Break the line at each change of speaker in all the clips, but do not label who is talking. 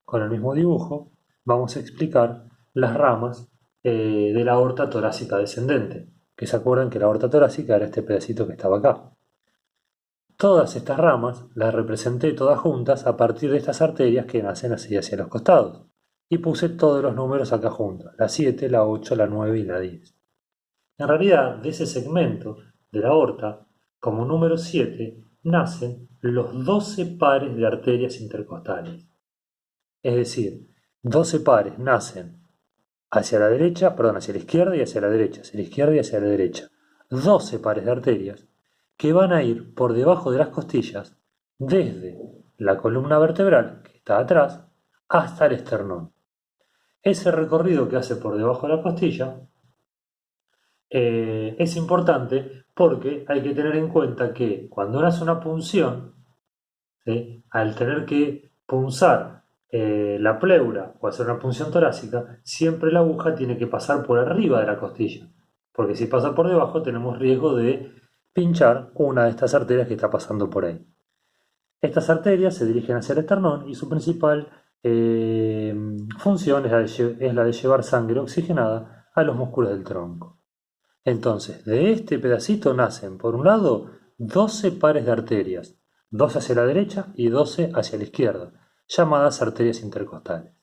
con el mismo dibujo, vamos a explicar las ramas de la aorta torácica descendente, que se acuerdan que la aorta torácica era este pedacito que estaba acá. Todas estas ramas las representé todas juntas a partir de estas arterias que nacen así hacia los costados, y puse todos los números acá juntos, la 7, la 8, la 9 y la 10. En realidad, de ese segmento de la aorta, como número 7, nacen los 12 pares de arterias intercostales. Es decir, 12 pares nacen hacia la derecha, perdón, hacia la izquierda y hacia la derecha, hacia la izquierda y hacia la derecha. 12 pares de arterias que van a ir por debajo de las costillas desde la columna vertebral, que está atrás, hasta el esternón. Ese recorrido que hace por debajo de la costilla es importante porque hay que tener en cuenta que cuando uno hace una punción, ¿sí? Al tener que punzar la pleura o hacer una punción torácica, siempre la aguja tiene que pasar por arriba de la costilla, porque si pasa por debajo tenemos riesgo de pinchar una de estas arterias que está pasando por ahí. Estas arterias se dirigen hacia el esternón y su principal función es la de llevar sangre oxigenada a los músculos del tronco. Entonces, de este pedacito nacen, por un lado, 12 pares de arterias, 12 hacia la derecha y 12 hacia la izquierda, llamadas arterias intercostales.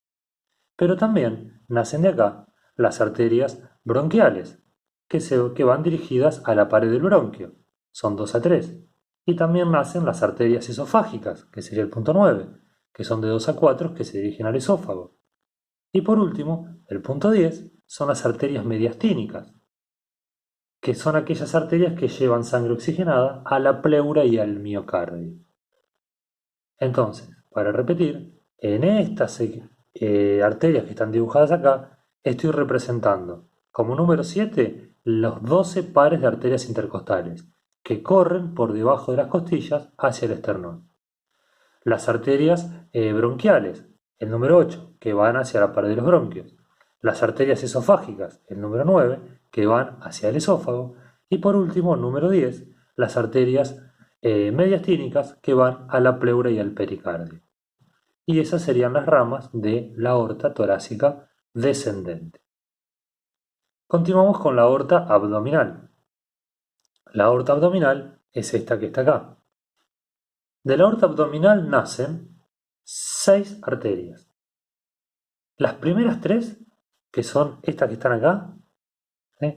Pero también nacen de acá las arterias bronquiales, que van dirigidas a la pared del bronquio, son 2 a 3. Y también nacen las arterias esofágicas, que sería el punto 9, que son de 2 a 4 que se dirigen al esófago. Y por último, el punto 10 son las arterias mediastínicas, que son aquellas arterias que llevan sangre oxigenada a la pleura y al miocardio. Entonces, para repetir, en estas arterias que están dibujadas acá, estoy representando como número 7 los 12 pares de arterias intercostales que corren por debajo de las costillas hacia el esternón. Las arterias bronquiales, el número 8, que van hacia la pared de los bronquios. Las arterias esofágicas, el número 9, que van hacia el esófago. Y por último, el número 10, las arterias mediastínicas que van a la pleura y al pericardio. Y esas serían las ramas de la aorta torácica descendente. Continuamos con la aorta abdominal. La aorta abdominal es esta que está acá. De la aorta abdominal nacen 6 arterias. Las primeras 3, que son estas que están acá,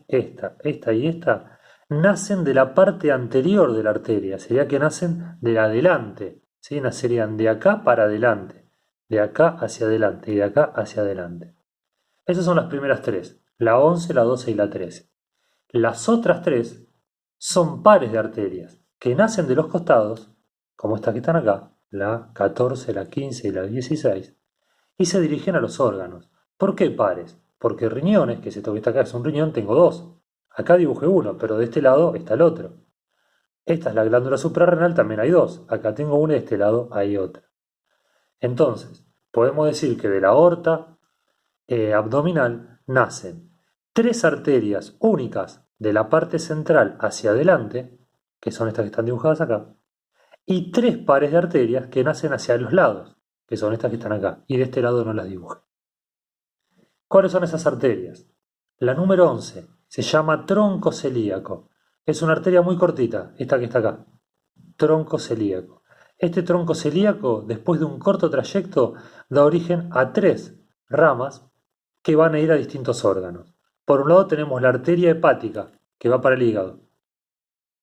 esta y esta, nacen de la parte anterior de la arteria, sería que nacen de adelante, ¿sí? Nacerían de acá para adelante, de acá hacia adelante y de acá hacia adelante. Esas son las primeras 3, la 11, la 12 y la 13. Las otras 3 son pares de arterias que nacen de los costados, como estas que están acá, la 14, la 15 y la 16, y se dirigen a los órganos. ¿Por qué pares? Porque riñones, que es esto que está acá, es un riñón, tengo 2. Acá dibujé uno, pero de este lado está el otro. Esta es la glándula suprarrenal, también hay 2. Acá tengo una y de este lado hay otra. Entonces, podemos decir que de la aorta abdominal nacen 3 arterias únicas de la parte central hacia adelante, que son estas que están dibujadas acá, y 3 pares de arterias que nacen hacia los lados, que son estas que están acá, y de este lado no las dibujé. ¿Cuáles son esas arterias? La número 11 se llama tronco celíaco. Es una arteria muy cortita, esta que está acá. Tronco celíaco. Este tronco celíaco, después de un corto trayecto, da origen a 3 ramas que van a ir a distintos órganos. Por un lado tenemos la arteria hepática, que va para el hígado.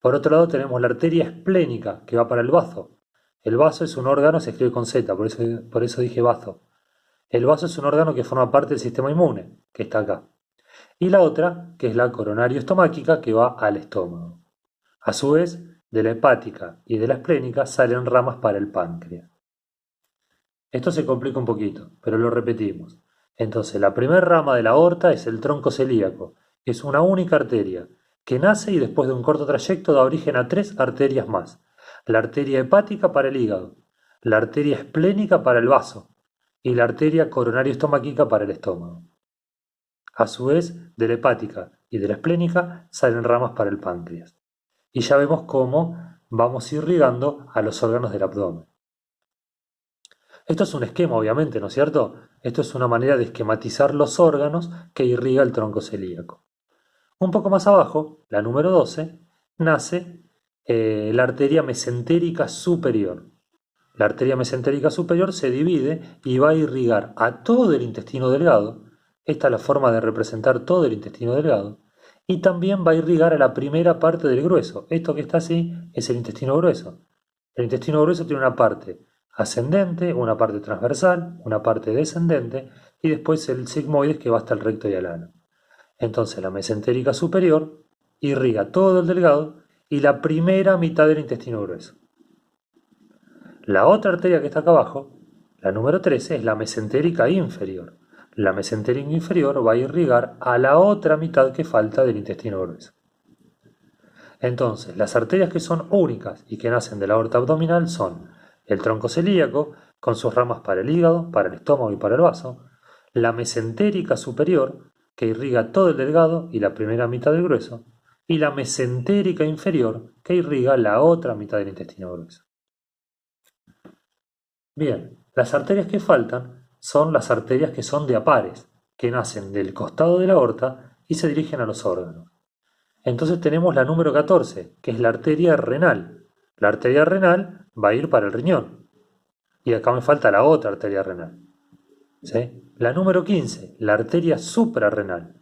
Por otro lado tenemos la arteria esplénica, que va para el bazo. El bazo es un órgano, se escribe con Z, por eso dije bazo. El vaso es un órgano que forma parte del sistema inmune, que está acá. Y la otra, que es la coronario estomáquica, que va al estómago. A su vez, de la hepática y de la esplénica salen ramas para el páncreas. Esto se complica un poquito, pero lo repetimos. Entonces, la primera rama de la aorta es el tronco celíaco. Es una única arteria, que nace y después de un corto trayecto da origen a 3 arterias más. La arteria hepática para el hígado, la arteria esplénica para el vaso, y la arteria coronario-estomáquica para el estómago. A su vez, de la hepática y de la esplénica salen ramas para el páncreas. Y ya vemos cómo vamos irrigando a los órganos del abdomen. Esto es un esquema, obviamente, ¿no es cierto? Esto es una manera de esquematizar los órganos que irriga el tronco celíaco. Un poco más abajo, la número 12, nace la arteria mesentérica superior. La arteria mesentérica superior se divide y va a irrigar a todo el intestino delgado. Esta es la forma de representar todo el intestino delgado. Y también va a irrigar a la primera parte del grueso. Esto que está así es el intestino grueso. El intestino grueso tiene una parte ascendente, una parte transversal, una parte descendente y después el sigmoides que va hasta el recto y el ano. Entonces la mesentérica superior irriga todo el delgado y la primera mitad del intestino grueso. La otra arteria que está acá abajo, la número 13, es la mesentérica inferior. La mesentérica inferior va a irrigar a la otra mitad que falta del intestino grueso. Entonces, las arterias que son únicas y que nacen de la aorta abdominal son el tronco celíaco, con sus ramas para el hígado, para el estómago y para el vaso, la mesentérica superior, que irriga todo el delgado y la primera mitad del grueso, y la mesentérica inferior, que irriga la otra mitad del intestino grueso. Bien, las arterias que faltan son las arterias que son de pares, que nacen del costado de la aorta y se dirigen a los órganos. Entonces tenemos la número 14, que es la arteria renal. La arteria renal va a ir para el riñón. Y acá me falta la otra arteria renal. ¿Sí? La número 15, la arteria suprarrenal.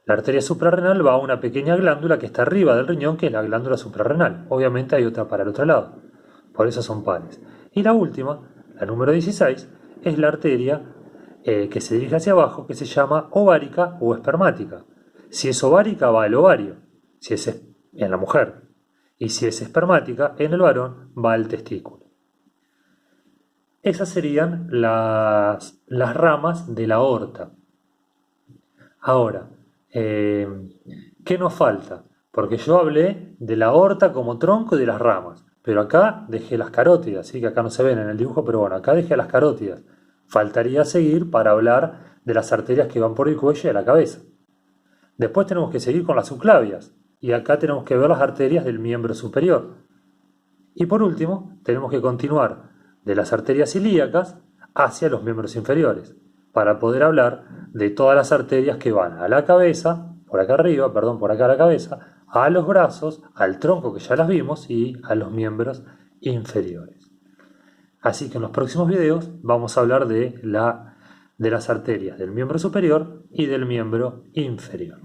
La arteria suprarrenal va a una pequeña glándula que está arriba del riñón, que es la glándula suprarrenal. Obviamente hay otra para el otro lado. Por eso son pares. Y la última, la número 16, es la arteria que se dirige hacia abajo, que se llama ovárica o espermática. Si es ovárica, va al ovario, si es en la mujer. Y si es espermática, en el varón, va al testículo. Esas serían las ramas de la aorta. Ahora, ¿qué nos falta? Porque yo hablé de la aorta como tronco y de las ramas, pero acá dejé las carótidas, ¿sí? Que acá no se ven en el dibujo, pero bueno, acá dejé las carótidas. Faltaría seguir para hablar de las arterias que van por el cuello y a la cabeza. Después tenemos que seguir con las subclavias, y acá tenemos que ver las arterias del miembro superior. Y por último, tenemos que continuar de las arterias ilíacas hacia los miembros inferiores, para poder hablar de todas las arterias que van a la cabeza, por acá arriba, perdón, por acá a la cabeza, a los brazos, al tronco que ya las vimos y a los miembros inferiores. Así que en los próximos videos vamos a hablar de las arterias del miembro superior y del miembro inferior.